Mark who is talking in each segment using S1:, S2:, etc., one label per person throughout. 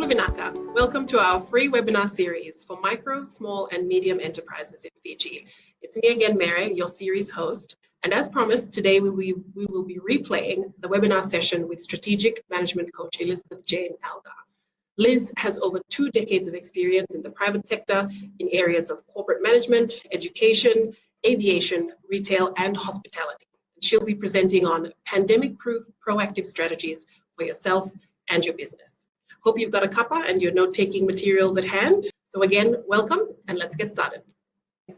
S1: Vinaka. Welcome to our free webinar series for micro, small, and medium enterprises in Fiji. It's me again, Mary, your series host. And as promised, today we will be replaying the webinar session with strategic management coach Elizabeth Jane Elgar. Liz has over 2 decades of experience in the private sector in areas of corporate management, education, aviation, retail, and hospitality. She'll be presenting on pandemic-proof proactive strategies for yourself and your business. Hope you've got a cuppa and your note-taking materials at hand. So again, welcome, and let's get started.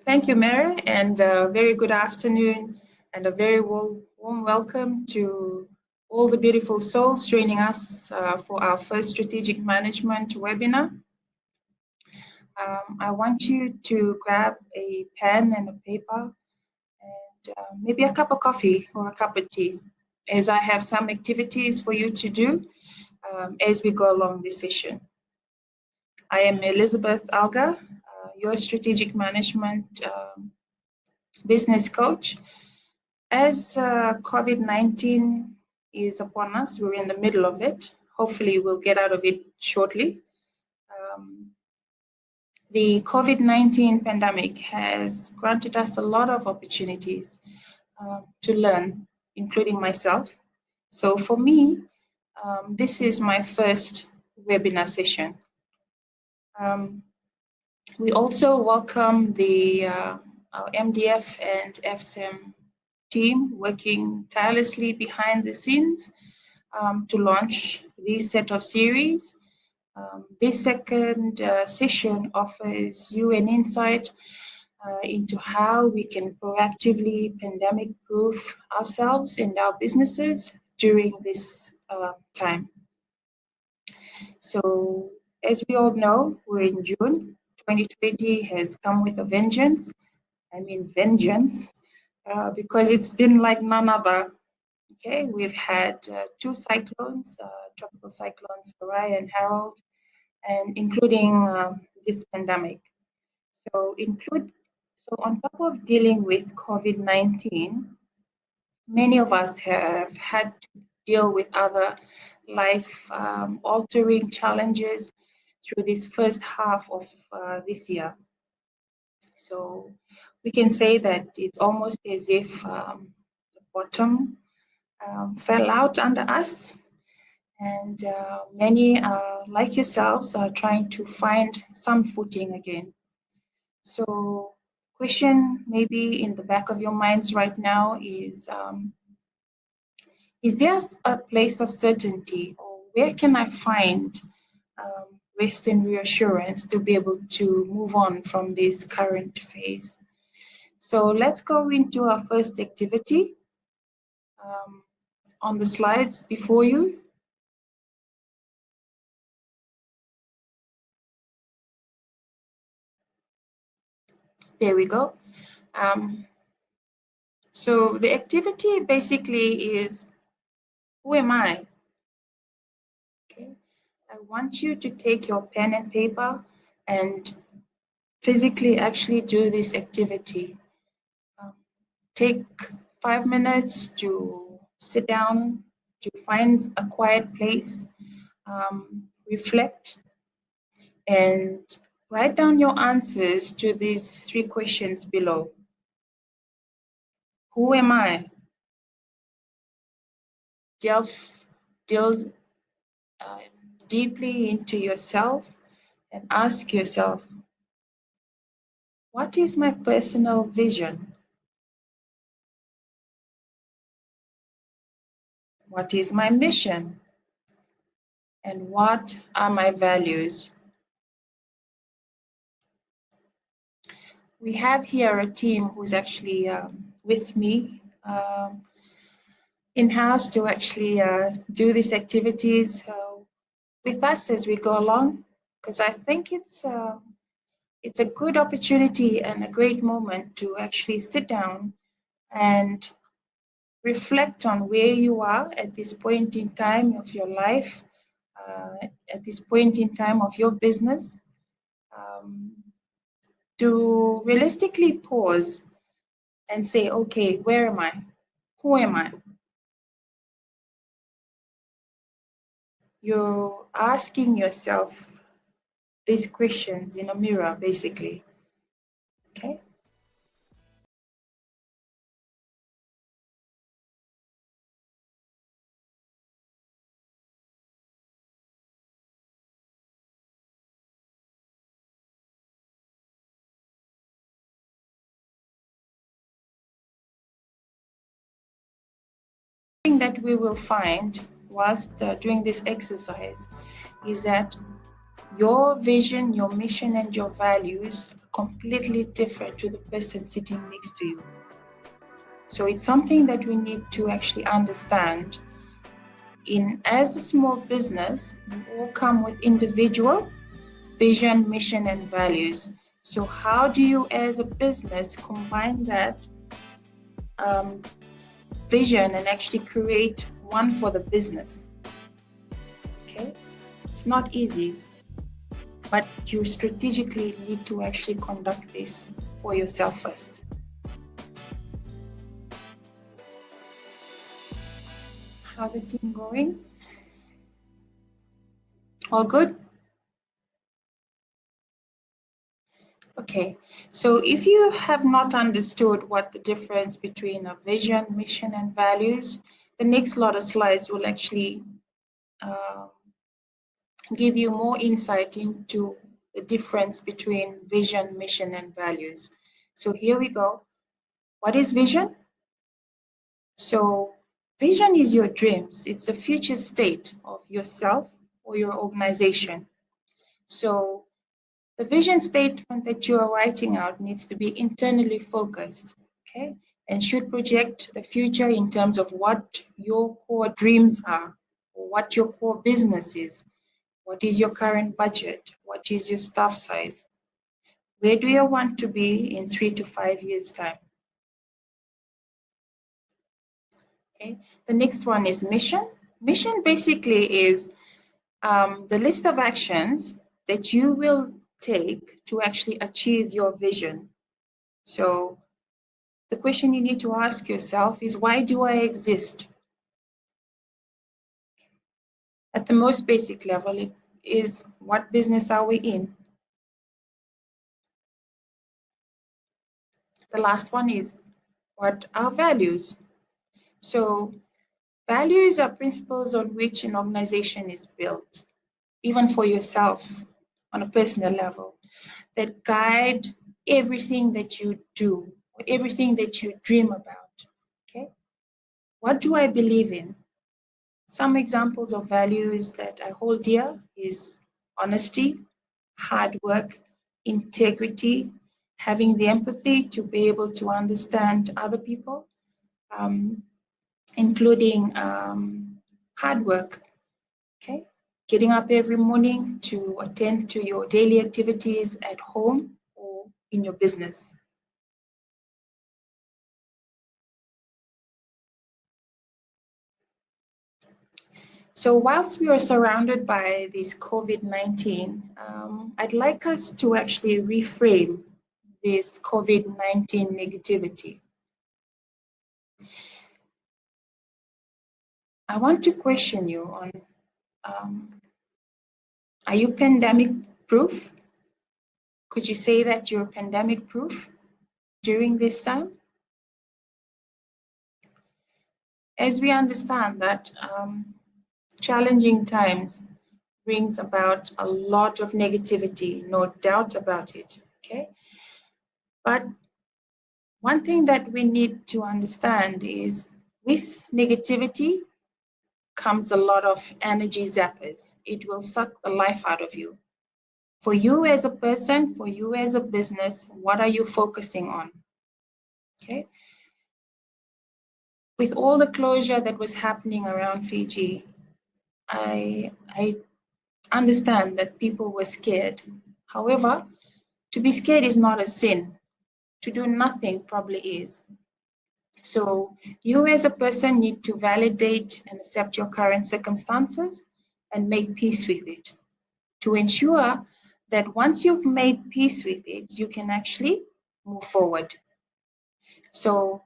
S2: Thank you, Mary, and a very good afternoon and a very warm welcome to all the beautiful souls joining us for our first strategic management webinar. I want you to grab a pen and a paper and maybe a cup of coffee or a cup of tea, as I have some activities for you to do as we go along this session. I am Elizabeth Elgar, your strategic management business coach. As COVID-19 is upon us, we're in the middle of it. Hopefully we'll get out of it shortly. The COVID-19 pandemic has granted us a lot of opportunities to learn, including myself. So for me, this is my first webinar session. We also welcome the our MDF and FSEM team working tirelessly behind the scenes to launch this set of series. This second session offers you an insight into how we can proactively pandemic-proof ourselves and our businesses during this time. So, as we all know, we're in June. 2020 has come with a vengeance. I mean vengeance, because it's been like none other. Okay, we've had 2 cyclones, tropical cyclones, Harai and Harold, and including this pandemic. So on top of dealing with COVID-19, many of us have had to deal with other life-altering challenges through this first half of this year. So we can say that it's almost as if the bottom fell out under us, and many, like yourselves, are trying to find some footing again. So question maybe in the back of your minds right now is there a place of certainty, or where can I find rest and reassurance to be able to move on from this current phase? So let's go into our first activity on the slides before you. There we go. So the activity basically is, who am I? Okay. I want you to take your pen and paper and physically actually do this activity. Take 5 minutes to sit down, to find a quiet place, reflect, and write down your answers to these 3 questions below. Who am I? Delve deeply into yourself and ask yourself, what is my personal vision? What is my mission? And what are my values? We have here a team who's actually with me in-house to actually do these activities with us as we go along, because I think it's a good opportunity and a great moment to actually sit down and reflect on where you are at this point in time of your life, at this point in time of your business, to realistically pause and say, okay, where am I? Who am I? you're asking yourself these questions in a mirror, basically. Okay. Thing that we will find whilst doing this exercise is that your vision, your mission, and your values are completely different to the person sitting next to you. So it's something that we need to actually understand. As a small business, you all come with individual vision, mission, and values. So how do you, as a business, combine that vision and actually create one for the business? Okay, it's not easy, but you strategically need to actually conduct this for yourself first. How's the team going? All good? Okay, so if you have not understood what the difference between a vision, mission, and values, the next lot of slides will actually give you more insight into the difference between vision, mission, and values. So here we go. What is vision? So vision is your dreams. It's a future state of yourself or your organization. So the vision statement that you are writing out needs to be internally focused, okay? And should project the future in terms of what your core dreams are, or what your core business is. What is your current budget? What is your staff size? Where do you want to be in 3 to 5 years' time? Okay. The next one is mission. Mission basically is the list of actions that you will take to actually achieve your vision. So the question you need to ask yourself is, why do I exist? At the most basic level, it is, what business are we in? The last one is, what are values? So values are principles on which an organization is built, even for yourself on a personal level, that guide everything that you do, or everything that you dream about. Okay? What do I believe in? Some examples of values that I hold dear is honesty, hard work, integrity, having the empathy to be able to understand other people, including hard work, okay? Getting up every morning to attend to your daily activities at home or in your business. So whilst we are surrounded by this COVID-19, I'd like us to actually reframe this COVID-19 negativity. I want to question you on, are you pandemic proof? Could you say that you're pandemic proof during this time? As we understand that challenging times brings about a lot of negativity, no doubt about it, okay? But one thing that we need to understand is, with negativity comes a lot of energy zappers. It will suck the life out of you. For you as a person, for you as a business, what are you focusing on? Okay. With all the closure that was happening around Fiji, I understand that people were scared. However, to be scared is not a sin. To do nothing probably is. So you as a person need to validate and accept your current circumstances and make peace with it, to ensure that once you've made peace with it, you can actually move forward. So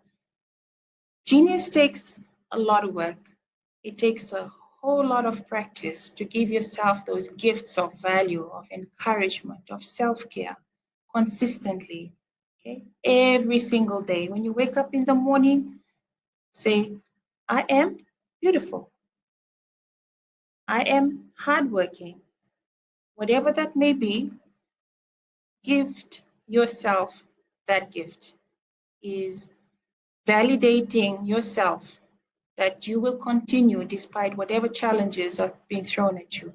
S2: genius takes a lot of work. It takes a whole lot of practice to give yourself those gifts of value, of encouragement, of self-care consistently, okay? Every single day. When you wake up in the morning, say, I am beautiful. I am hardworking. Whatever that may be, gift yourself that gift. Is validating yourself that you will continue despite whatever challenges are being thrown at you.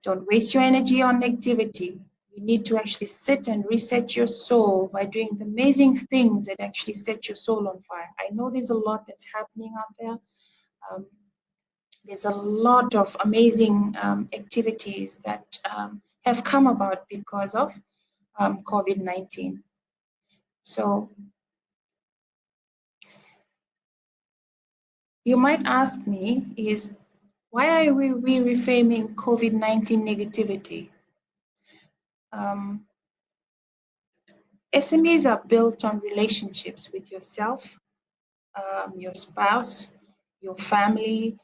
S2: Don't waste your energy on negativity. You need to actually sit and reset your soul by doing the amazing things that actually set your soul on fire. I know there's a lot that's happening out there. There's a lot of amazing activities that have come about because of COVID-19. So you might ask me is, why are we reframing COVID-19 negativity? SMEs are built on relationships with yourself, your spouse, your family,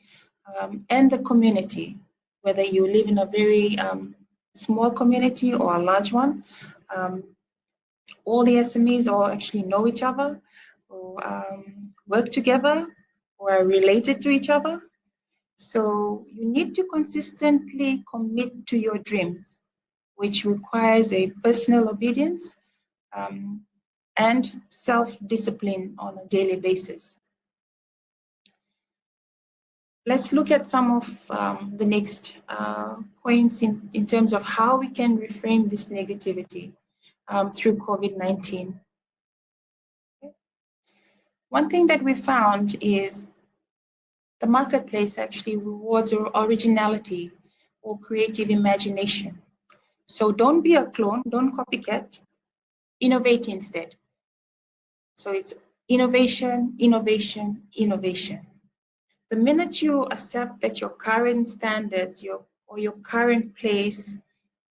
S2: and the community, whether you live in a very small community or a large one. All the SMEs all actually know each other, or work together, or are related to each other. So you need to consistently commit to your dreams, which requires a personal obedience and self-discipline on a daily basis. Let's look at some of the next points in terms of how we can reframe this negativity through COVID-19. Okay. One thing that we found is the marketplace actually rewards originality or creative imagination. So don't be a clone, don't copycat, innovate instead. So it's innovation, innovation, innovation. The minute you accept that your current standards or your current place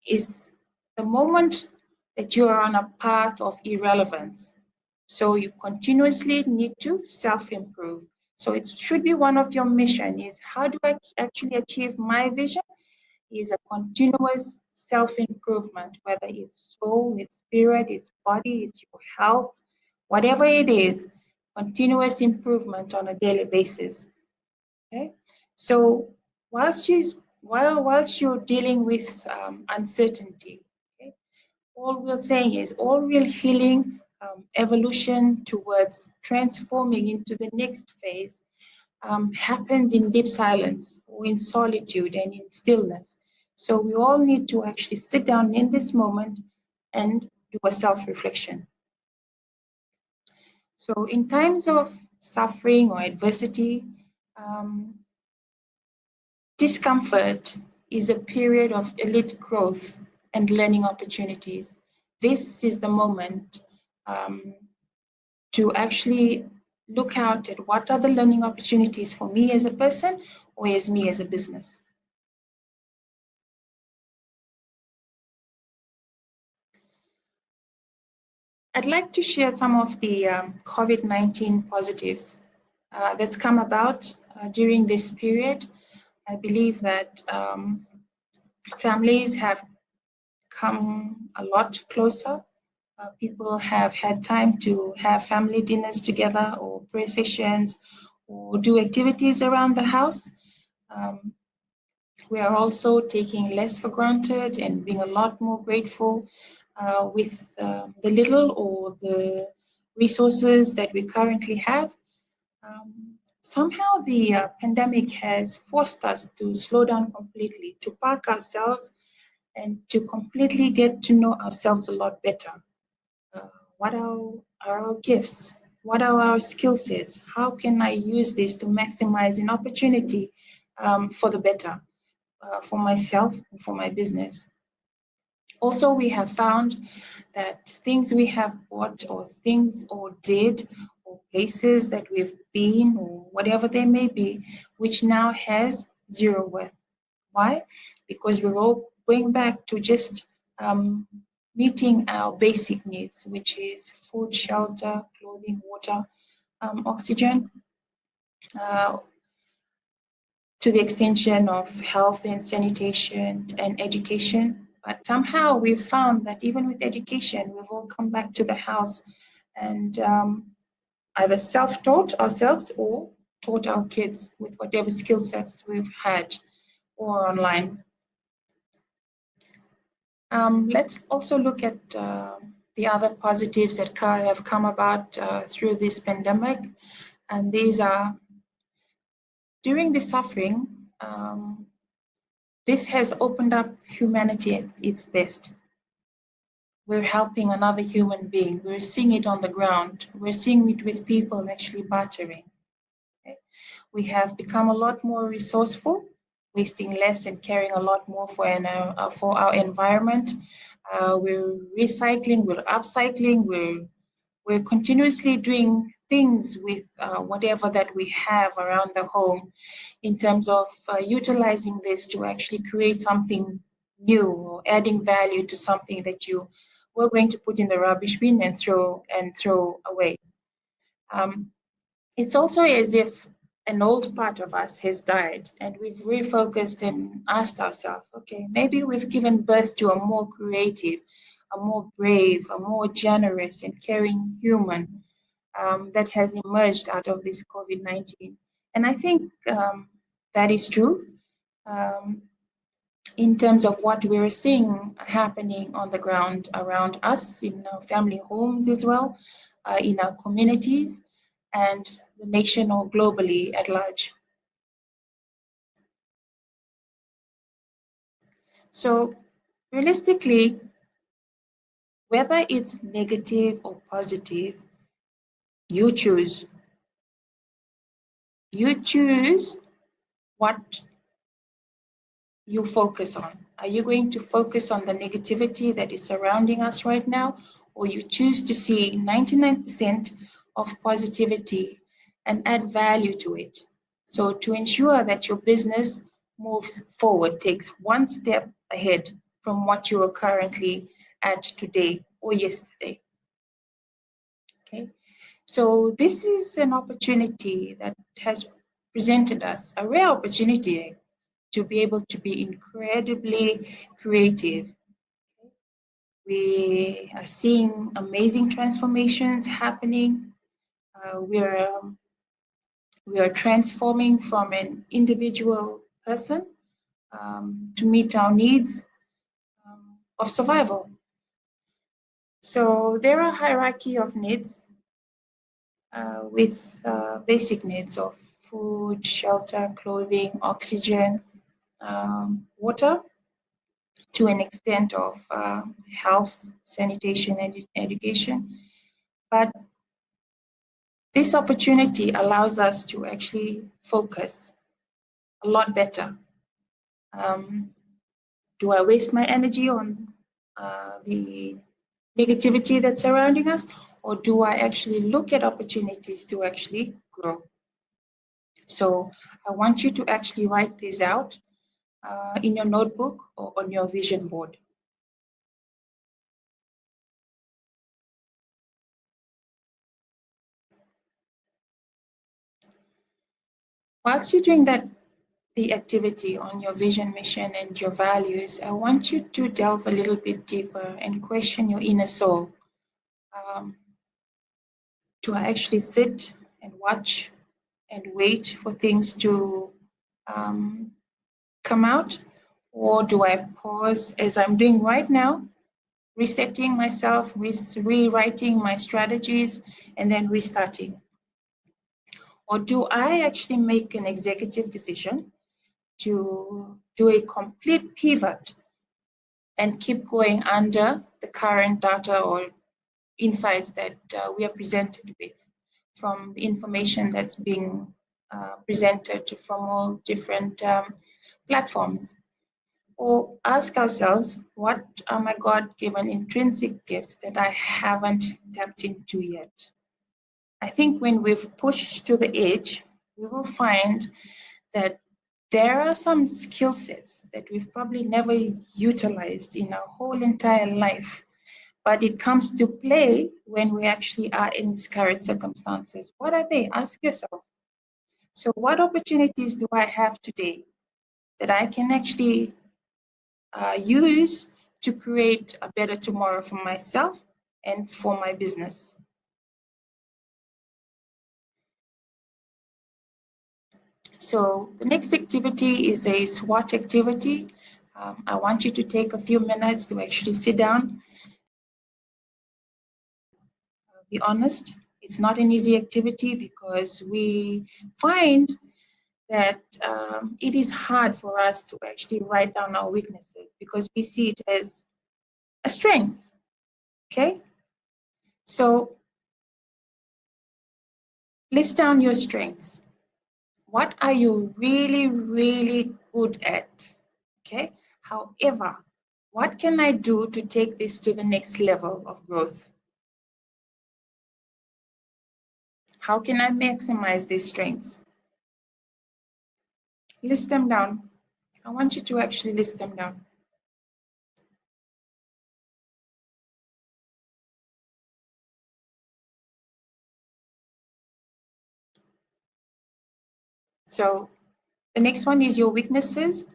S2: is the moment that you are on a path of irrelevance. So you continuously need to self-improve. So it should be one of your mission is, how do I actually achieve my vision? Is a continuous self-improvement, whether it's soul, it's spirit, it's body, it's your health, whatever it is, continuous improvement on a daily basis. Okay, so whilst you're dealing with uncertainty, okay, all we're saying is all real healing, evolution towards transforming into the next phase happens in deep silence or in solitude and in stillness. So we all need to actually sit down in this moment and do a self-reflection. So in times of suffering or adversity, discomfort is a period of elite growth and learning opportunities. This is the moment to actually look out at what are the learning opportunities for me as a person or as me as a business. I'd like to share some of the COVID-19 positives that's come about during this period. I believe that families have come a lot closer. People have had time to have family dinners together or prayer sessions or do activities around the house. We are also taking less for granted and being a lot more grateful with the little or the resources that we currently have. Somehow the pandemic has forced us to slow down completely, to park ourselves and to completely get to know ourselves a lot better. What are our gifts? What are our skill sets? How can I use this to maximize an opportunity for the better, for myself and for my business? Also, we have found that things we have bought or things or did or places that we've been or whatever they may be, which now has zero worth. Why? Because we're all going back to just meeting our basic needs, which is food, shelter, clothing, water, oxygen. to the extension of health and sanitation and education. But somehow we've found that even with education, we've all come back to the house and either self-taught ourselves or taught our kids with whatever skill sets we've had or online. Let's also look at the other positives that have come about through this pandemic. And these are, during the suffering, this has opened up humanity at its best. We're helping another human being. We're seeing it on the ground. We're seeing it with people actually bartering. Okay? We have become a lot more resourceful, wasting less and caring a lot more for our environment. We're recycling, we're upcycling, we're continuously doing things with whatever that we have around the home in terms of utilizing this to actually create something new or adding value to something that you were going to put in the rubbish bin and throw away. It's also as if an old part of us has died and we've refocused and asked ourselves, okay, maybe we've given birth to a more creative, a more brave, a more generous and caring human that has emerged out of this COVID-19. And I think that is true in terms of what we're seeing happening on the ground around us, in our family homes as well, in our communities, and the nation or globally at large. So realistically, whether it's negative or positive, you choose. You choose what you focus on. Are you going to focus on the negativity that is surrounding us right now, or you choose to see 99% of positivity and add value to it? So to ensure that your business moves forward, takes one step ahead from what you are currently at today or yesterday. Okay, so this is an opportunity that has presented us, a rare opportunity to be able to be incredibly creative. We are seeing amazing transformations happening. We are transforming from an individual person to meet our needs of survival. So there are a hierarchy of needs with basic needs of food, shelter, clothing, oxygen, water, to an extent of health, sanitation, and education. But this opportunity allows us to actually focus a lot better. Do I waste my energy on the negativity that's surrounding us, or do I actually look at opportunities to actually grow? So I want you to actually write this out in your notebook or on your vision board. Whilst you're doing the activity on your vision, mission, and your values, I want you to delve a little bit deeper and question your inner soul. Do I actually sit and watch and wait for things to come out? Or do I pause, as I'm doing right now, resetting myself, rewriting my strategies, and then restarting? Or do I actually make an executive decision to do a complete pivot and keep going under the current data or insights that we are presented with from the information that's being presented from all different platforms? Or ask ourselves, what are my God-given intrinsic gifts that I haven't tapped into yet? I think when we've pushed to the edge, we will find that there are some skill sets that we've probably never utilized in our whole entire life, but it comes to play when we actually are in these current circumstances. What are they? Ask yourself. So what opportunities do I have today that I can actually use to create a better tomorrow for myself and for my business? So the next activity is a SWOT activity. I want you to take a few minutes to actually sit down. Be honest, it's not an easy activity because we find that it is hard for us to actually write down our weaknesses because we see it as a strength, okay? So list down your strengths. What are you really, really good at, okay? However, what can I do to take this to the next level of growth? How can I maximize these strengths? List them down. I want you to actually list them down. So the next one is your weaknesses.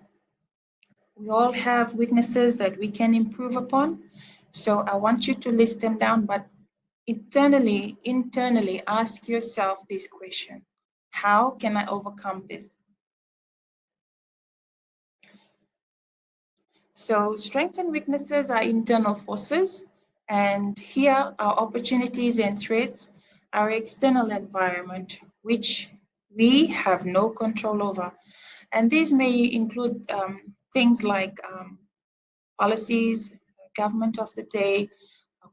S2: We all have weaknesses that we can improve upon. So I want you to list them down, but internally ask yourself this question: how can I overcome this? So strengths and weaknesses are internal forces, and here our opportunities and threats are external environment, which we have no control over. And these may include things like policies, government of the day,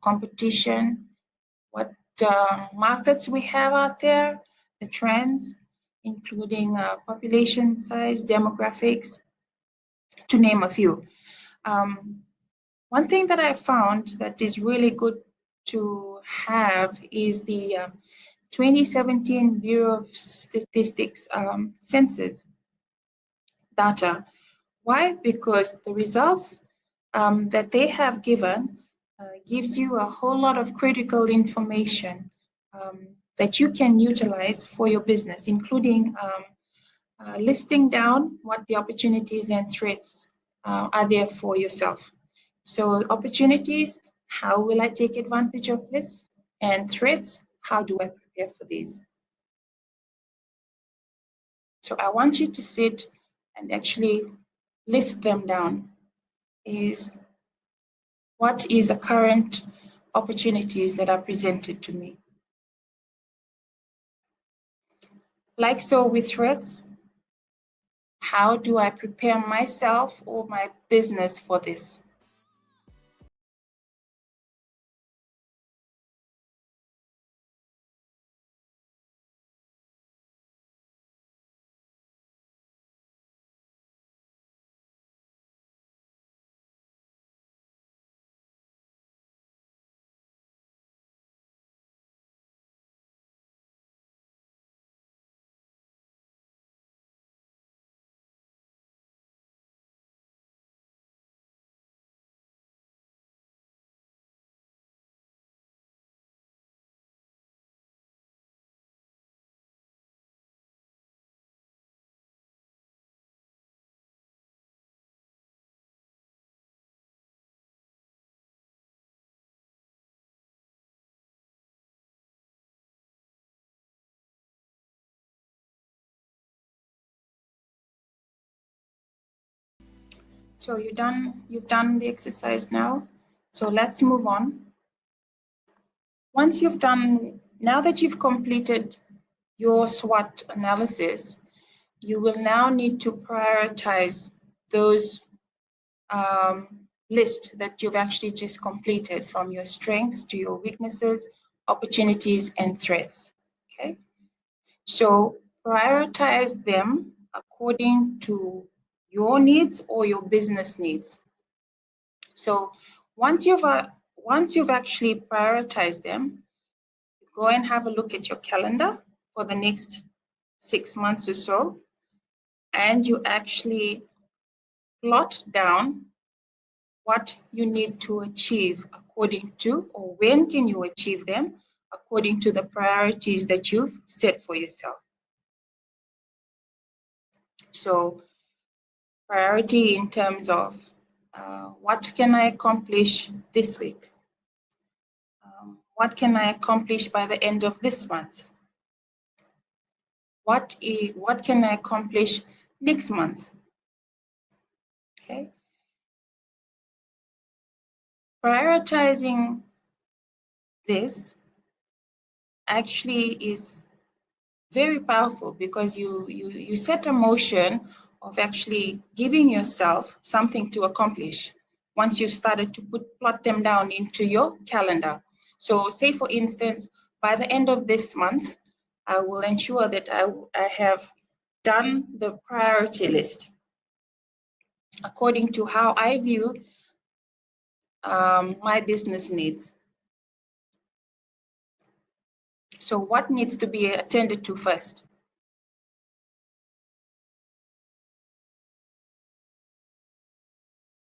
S2: competition, what markets we have out there, the trends, including population size, demographics, to name a few. One thing that I found that is really good to have is the 2017 Bureau of Statistics census data. Why? Because the results that they have given gives you a whole lot of critical information that you can utilize for your business, including listing down what the opportunities and threats are there for yourself. So opportunities, how will I take advantage of this? And threats, how do I prepare for these? So I want you to sit and actually list them down. Is what is the current opportunities that are presented to me? Like so with threats, how do I prepare myself or my business for this? So you've done the exercise now. So let's move on. Now that you've completed your SWOT analysis, you will now need to prioritize those list that you've actually just completed, from your strengths to your weaknesses, opportunities, and threats. Okay, so prioritize them according to your needs or your business needs. So once you've actually prioritized them, go and have a look at your calendar for the next 6 months or so, and you actually plot down what you need to achieve according to, or when can you achieve them according to the priorities that you've set for yourself. So priority in terms of what can I accomplish this week? What can I accomplish by the end of this month? What can I accomplish next month? Okay. Prioritizing this actually is very powerful because you set a motion of actually giving yourself something to accomplish once you've started to plot them down into your calendar. So say, for instance, by the end of this month, I will ensure that I have done the priority list according to how I view my business needs. So what needs to be attended to first?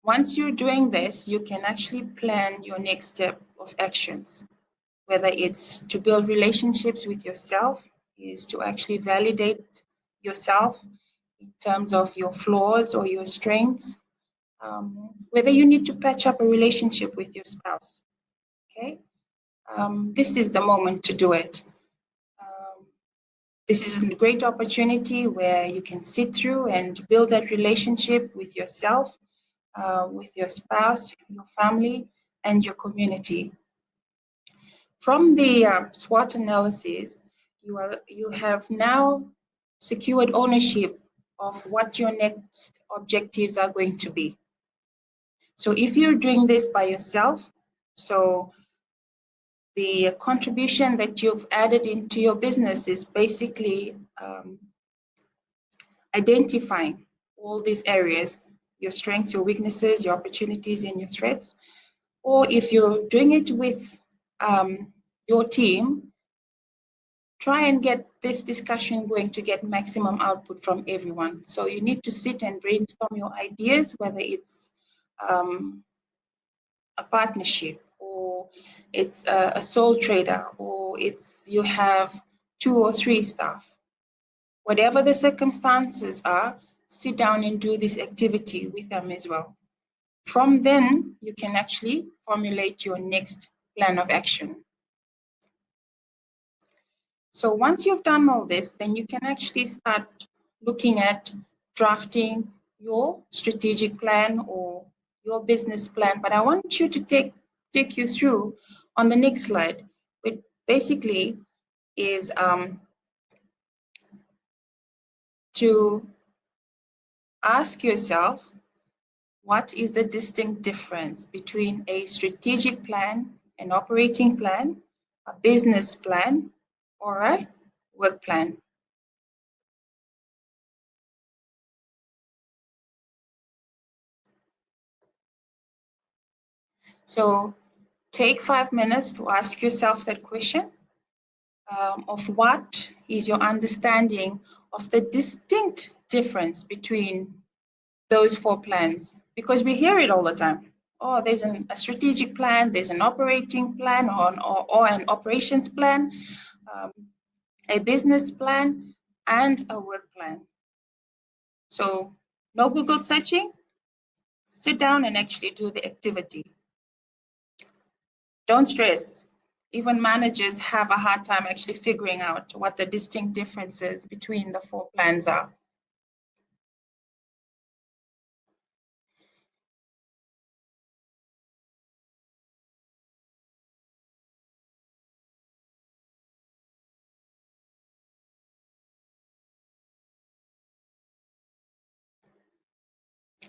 S2: Once you're doing this, you can actually plan your next step of actions, whether it's to build relationships with yourself, is to actually validate yourself in terms of your flaws or your strengths, whether you need to patch up a relationship with your spouse, okay? This is the moment to do it. This is a great opportunity where you can sit through and build that relationship with yourself, with your spouse, your family, and your community. From the SWOT analysis, you have now secured ownership of what your next objectives are going to be. So if you're doing this by yourself, so the contribution that you've added into your business is basically identifying all these areas, your strengths, your weaknesses, your opportunities, and your threats. Or if you're doing it with your team, try and get this discussion going to get maximum output from everyone. So you need to sit and brainstorm your ideas, whether it's a partnership, or it's a sole trader, or it's you have 2 or 3 staff. Whatever the circumstances are, sit down and do this activity with them as well. From then, you can actually formulate your next plan of action. So once you've done all this, then you can actually start looking at drafting your strategic plan or your business plan. But I want you to take you through on the next slide, which basically is to ask yourself, what is the distinct difference between a strategic plan, an operating plan, a business plan, or a work plan? So take 5 minutes to ask yourself that question of what is your understanding of the distinct difference between those 4 plans, because we hear it all the time. Oh, there's a strategic plan, there's an operating plan, or an operations plan, a business plan, and a work plan. So no Google searching, sit down and actually do the activity. Don't stress. Even managers have a hard time actually figuring out what the distinct differences between the 4 plans are.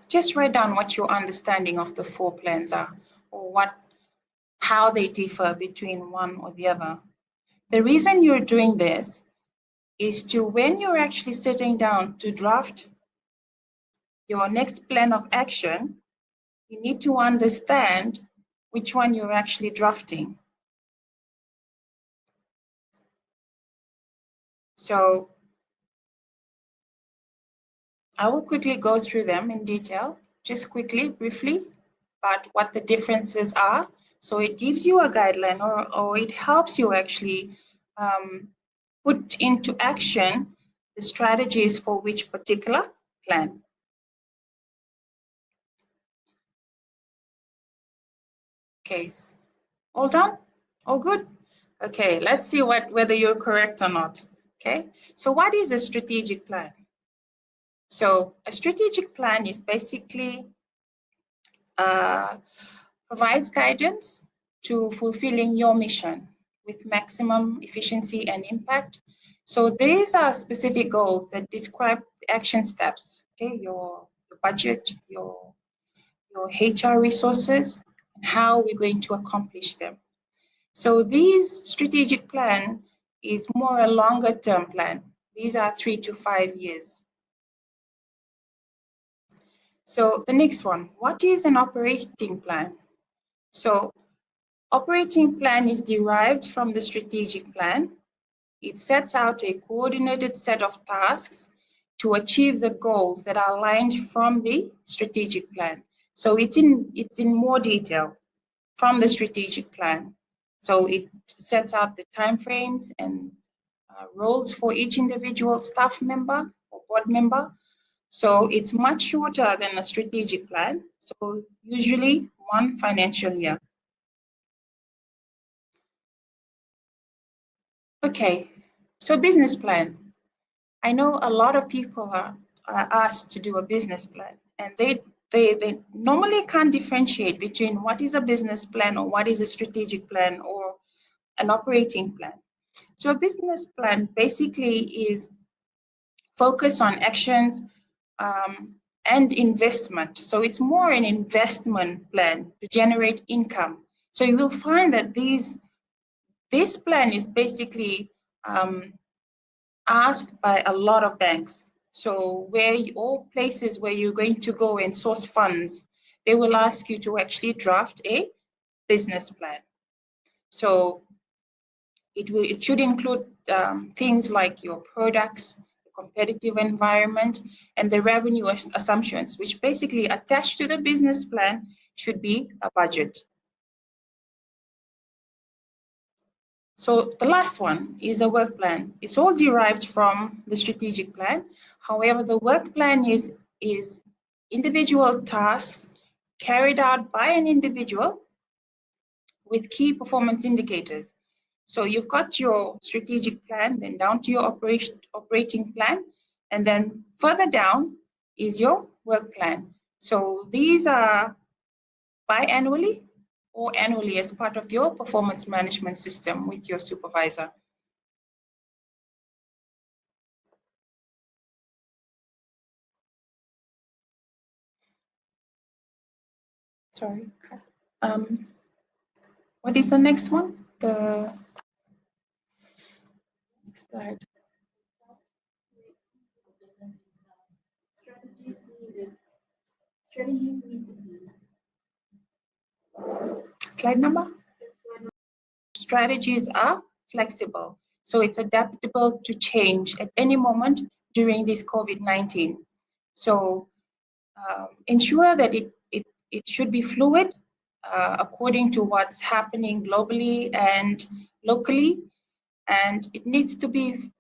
S2: Just write down what your understanding of the 4 plans are, or how they differ between one or the other. The reason you're doing this is to, when you're actually sitting down to draft your next plan of action, you need to understand which one you're actually drafting. So I will quickly go through them in detail, just quickly, briefly, about what the differences are. So it gives you a guideline, or it helps you actually put into action the strategies for which particular plan. Okay, all done? All good? Okay, let's see whether you're correct or not. Okay, so what is a strategic plan? So a strategic plan is basically provides guidance to fulfilling your mission with maximum efficiency and impact. So these are specific goals that describe the action steps, okay, your budget, your HR resources, and how we're going to accomplish them. So this strategic plan is more a longer term plan. These are 3 to 5 years. So the next one, what is an operating plan? So operating plan is derived from the strategic plan. It sets out a coordinated set of tasks to achieve the goals that are aligned from the strategic plan. So it's in more detail from the strategic plan. So it sets out the timeframes and roles for each individual staff member or board member. So it's much shorter than a strategic plan. So usually 1 financial year. Okay, so business plan. I know a lot of people are asked to do a business plan, and they normally can't differentiate between what is a business plan or what is a strategic plan or an operating plan. So a business plan basically is focus on actions and investment. So it's more an investment plan to generate income. So you will find that this plan is basically asked by a lot of banks. So all places where you're going to go and source funds, they will ask you to actually draft a business plan. So it should include things like your products, the competitive environment, and the revenue assumptions, which basically attached to the business plan should be a budget. So the last one is a work plan. It's all derived from the strategic plan. However, the work plan is individual tasks carried out by an individual with key performance indicators. So you've got your strategic plan, then down to your operating plan, and then further down is your work plan. So these are biannually or annually as part of your performance management system with your supervisor. Sorry. What is the next one? The next slide. Strategies need to be. Slide number? Strategies are flexible, so it's adaptable to change at any moment during this COVID-19. So ensure that it should be fluid according to what's happening globally and locally, and it needs to be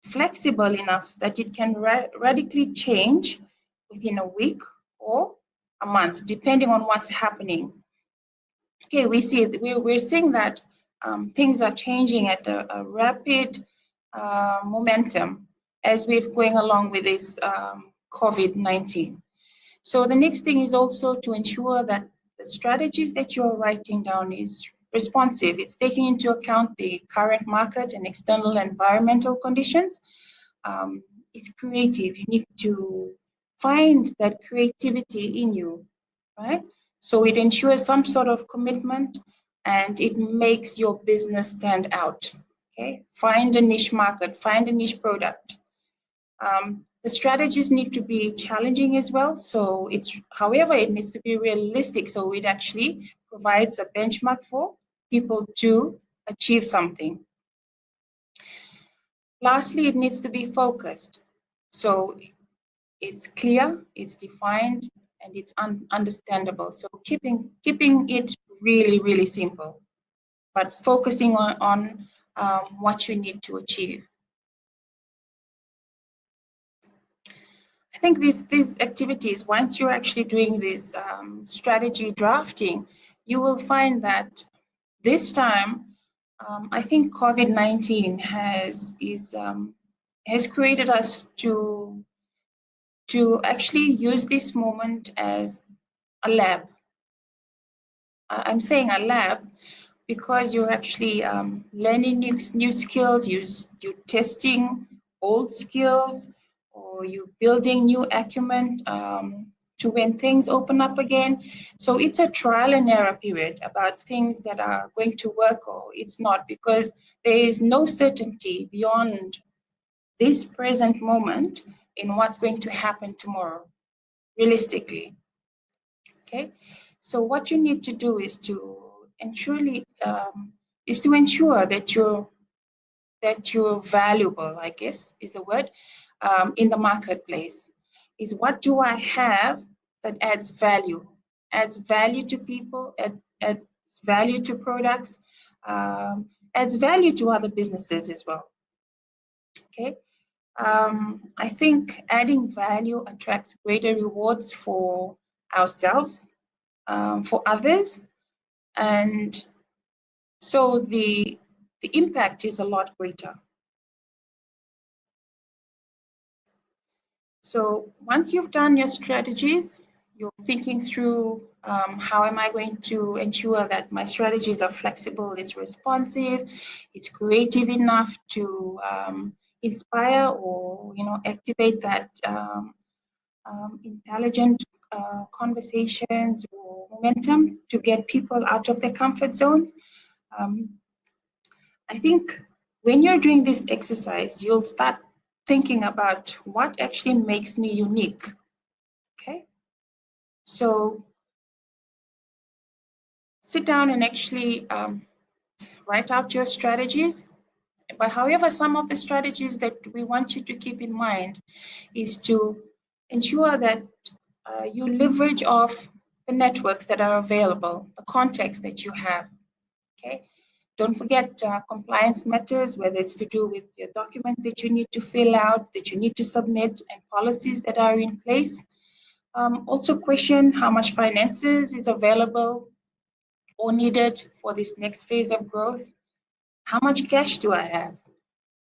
S2: flexible enough that it can radically change within a week or a month, depending on what's happening. Okay, we're seeing that things are changing at a rapid momentum as we're going along with this COVID-19. So the next thing is also to ensure that the strategies that you're writing down is responsive. It's taking into account the current market and external environmental conditions. It's creative. You need to find that creativity in you, right? So it ensures some sort of commitment and it makes your business stand out, okay? Find a niche market, find a niche product. The strategies need to be challenging as well. So however, it needs to be realistic. So it actually provides a benchmark for people to achieve something. Lastly, it needs to be focused. So it's clear, it's defined, and it's understandable. So keeping it really, really simple, but focusing on what you need to achieve. I think these activities, once you're actually doing this strategy drafting, you will find that this time, I think COVID-19 has created us to actually use this moment as a lab. I'm saying a lab because you're actually learning new skills, you're testing old skills, or you're building new acumen to when things open up again. So it's a trial and error period about things that are going to work or it's not, because there is no certainty beyond this present moment in what's going to happen tomorrow, realistically. Okay, so what you need to do is to ensure that you're valuable, I guess is the word, in the marketplace. Is what do I have that adds value to people, adds value to products, adds value to other businesses as well. Okay. I think adding value attracts greater rewards for ourselves, for others, and so the impact is a lot greater. So once you've done your strategies, you're thinking through how am I going to ensure that my strategies are flexible, it's responsive, it's creative enough to inspire or activate that intelligent conversations or momentum to get people out of their comfort zones. I think when you're doing this exercise, you'll start thinking about what actually makes me unique. Okay, so sit down and actually write out your strategies. But however, some of the strategies that we want you to keep in mind is to ensure that you leverage off the networks that are available, the contacts that you have. Okay, don't forget compliance matters, whether it's to do with your documents that you need to fill out, that you need to submit, and policies that are in place. Also question how much finances is available or needed for this next phase of growth. How much cash do I have?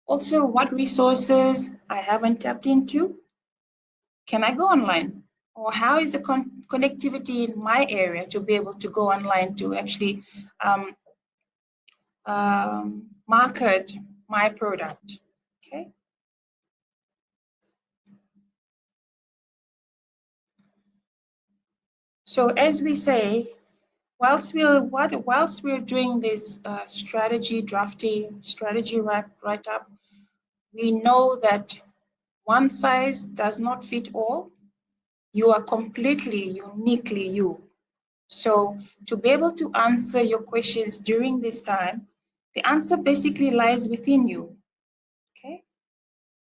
S2: Also, what resources I haven't tapped into? Can I go online? Or how is the connectivity in my area to be able to go online to actually market my product? Okay. So as we say, whilst we're doing this strategy drafting, strategy write-up, we know that one size does not fit all. You are completely, uniquely you. So to be able to answer your questions during this time, the answer basically lies within you. Okay.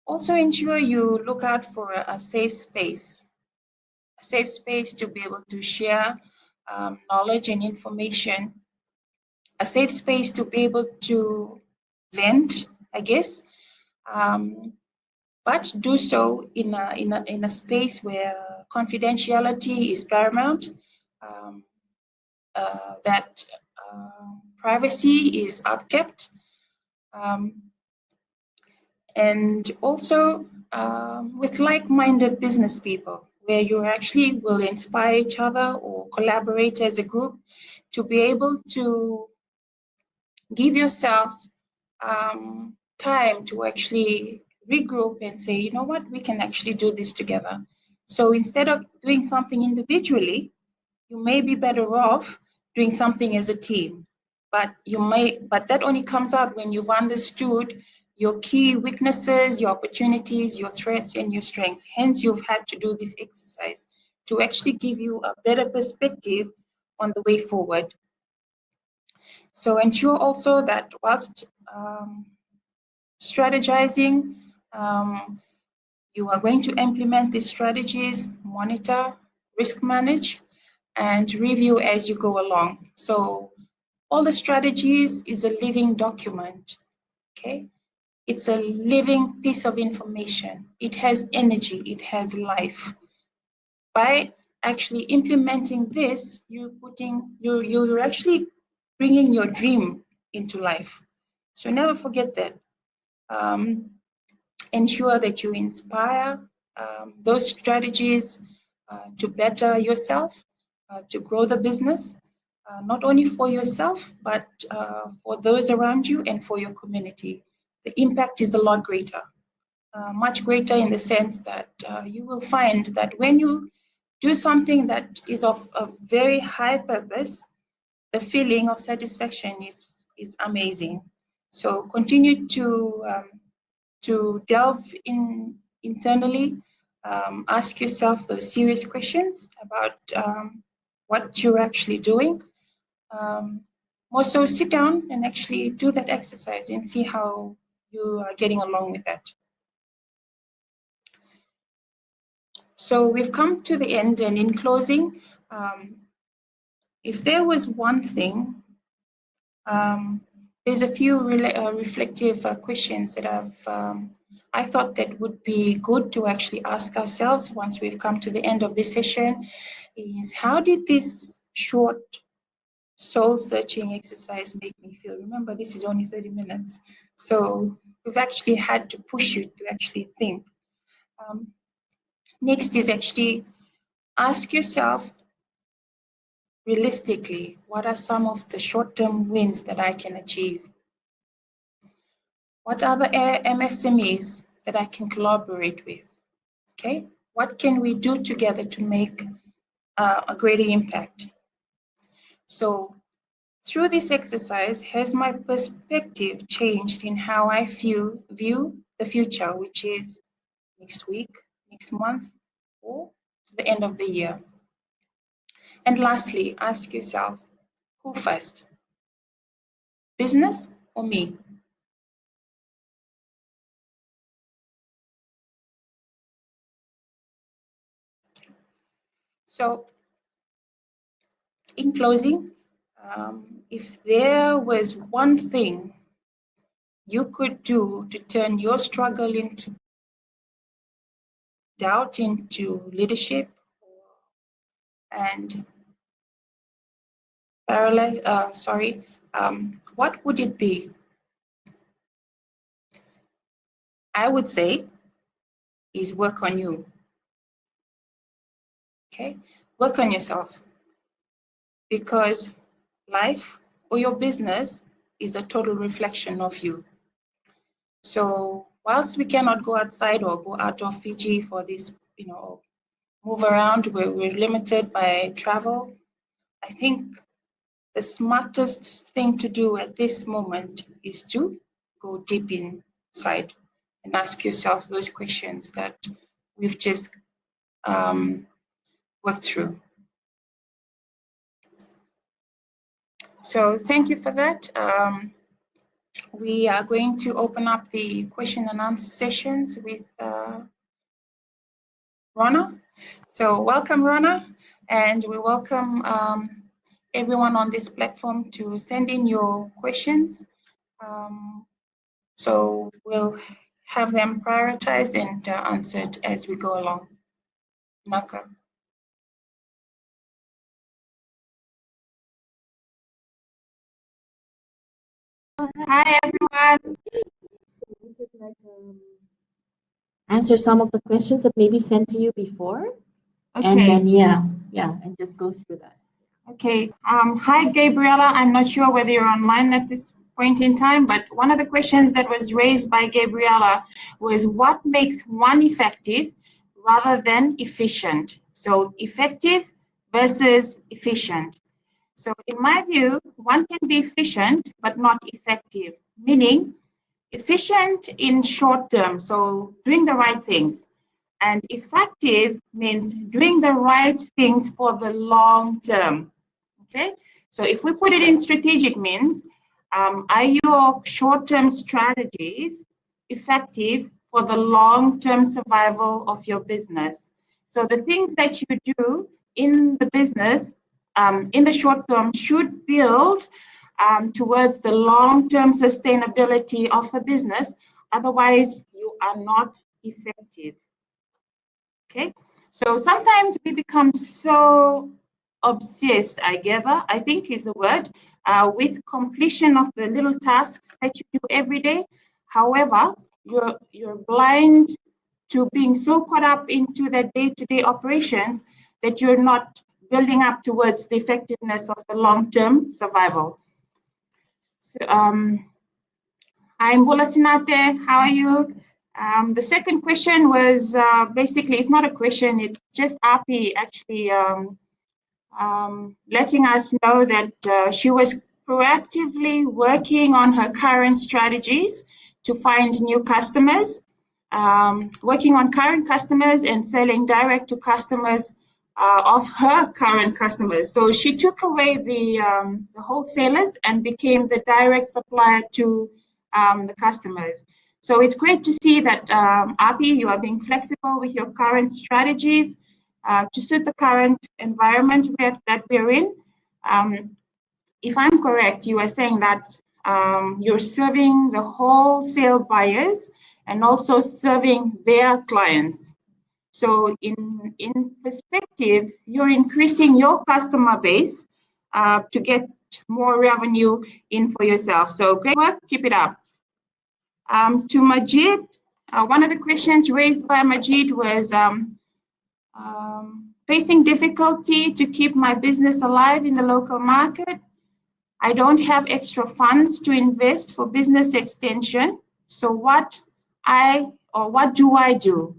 S2: Also ensure you look out for a safe space to be able to share knowledge and information, a safe space to be able to vent, I guess, but do so in a space where confidentiality is paramount, that privacy is upkept, and also with like-minded business people, where you actually will inspire each other or collaborate as a group to be able to give yourselves time to actually regroup and say, you know what, we can actually do this together. So instead of doing something individually, you may be better off doing something as a team. But that only comes out when you've understood your key weaknesses, your opportunities, your threats, and your strengths. Hence, you've had to do this exercise to actually give you a better perspective on the way forward. So ensure also that whilst strategizing, you are going to implement these strategies, monitor, risk manage, and review as you go along. So all the strategies is a living document, okay? It's a living piece of information. It has energy, it has life. By actually implementing this, you're actually bringing your dream into life. So never forget that. Ensure that you inspire those strategies to better yourself, to grow the business, not only for yourself, but for those around you and for your community. The impact is a lot greater, much greater in the sense that you will find that when you do something that is of a very high purpose, the feeling of satisfaction is amazing. So continue to delve in internally, ask yourself those serious questions about what you're actually doing. More so, sit down and actually do that exercise and see how you are getting along with that. So we've come to the end, and in closing, if there was one thing, there's a few reflective questions that I thought that would be good to actually ask ourselves once we've come to the end of this session, is how did this short soul-searching exercise make me feel? Remember, this is only 30 minutes, so we've actually had to push you to actually think. Next is actually ask yourself, realistically, what are some of the short-term wins that I can achieve? What are the MSMEs that I can collaborate with? Okay, what can we do together to make a greater impact? So through this exercise, has my perspective changed in how I view the future, which is next week, next month, or the end of the year? And lastly, ask yourself, who first? Business or me? So in closing, if there was one thing you could do to turn your struggle into doubt into leadership and what would it be? I would say is work on you. Okay, work on yourself, because life or your business is a total reflection of you. So whilst we cannot go outside or go out of Fiji for this, move around, we're limited by travel, I think the smartest thing to do at this moment is to go deep inside and ask yourself those questions that we've just worked through. So thank you for that. We are going to open up the question and answer sessions with Rona. So welcome, Rona, and we welcome everyone on this platform to send in your questions. So we'll have them prioritized and answered as we go along. Naka. Hi, everyone.
S3: So we could answer some of the questions that maybe sent to you before. Okay. And then and just go through that.
S2: Okay. Hi, Gabriella. I'm not sure whether you're online at this point in time, but one of the questions that was raised by Gabriella was what makes one effective rather than efficient? So effective versus efficient. So in my view, one can be efficient but not effective, meaning efficient in short term, so doing the right things. And effective means doing the right things for the long term. Okay, so if we put it in strategic means, are your short-term strategies effective for the long-term survival of your business? So the things that you do in the business in the short term should build towards the long-term sustainability of a business Otherwise, you are not effective. Okay, so sometimes we become so obsessed, I think is the word, with completion of the little tasks that you do every day. However, you're blind to being so caught up into the day-to-day operations that you're not building up towards the effectiveness of the long-term survival. So, I'm Bola Sinate. How are you? The second question was basically, it's not a question, it's just Api actually letting us know that she was proactively working on her current strategies to find new customers, working on current customers and selling direct to customers of her current customers. So she took away the wholesalers and became the direct supplier to the customers. So it's great to see that, Api, you are being flexible with your current strategies to suit the current environment that we're in. If I'm correct, you are saying that you're serving the wholesale buyers and also serving their clients. So in perspective, you're increasing your customer base to get more revenue in for yourself. So great work, keep it up. To Majid, one of the questions raised by Majid was facing difficulty to keep my business alive in the local market. I don't have extra funds to invest for business extension. So what do I do?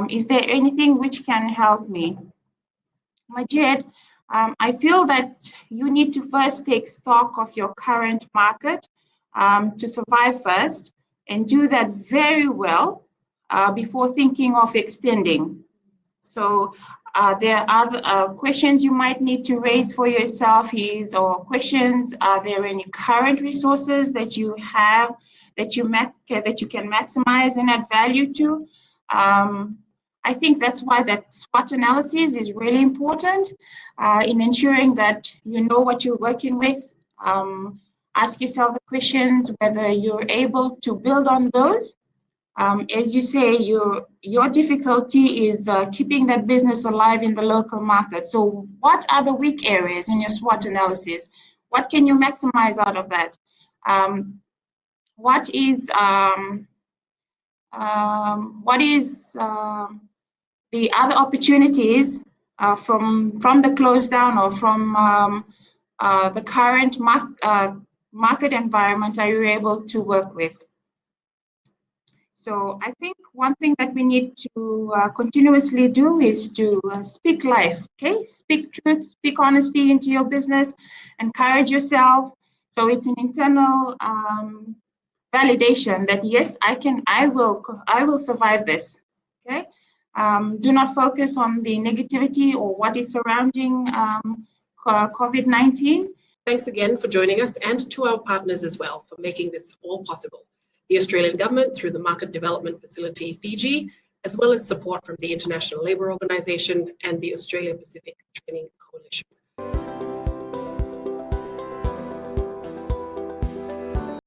S2: Is there anything which can help me? Majid, I feel that you need to first take stock of your current market to survive first and do that very well before thinking of extending. So there are other questions you might need to raise for yourself or questions, are there any current resources that you have that you can maximize and add value to? I think that's why that SWOT analysis is really important in ensuring that you know what you're working with. Ask yourself the questions whether you're able to build on those. As you say, your difficulty is keeping that business alive in the local market. So what are the weak areas in your SWOT analysis? What can you maximize out of that? What is the other opportunities from the close down or from the current market environment are you able to work with? So I think one thing that we need to continuously do is to speak life, okay? Speak truth, speak honesty into your business, encourage yourself. So it's an internal validation that yes, I will survive this, okay? Do not focus on the negativity or what is surrounding COVID-19.
S1: Thanks again for joining us, and to our partners as well for making this all possible. The Australian Government through the Market Development Facility Fiji, as well as support from the International Labour Organization and the Australia Pacific Training Coalition.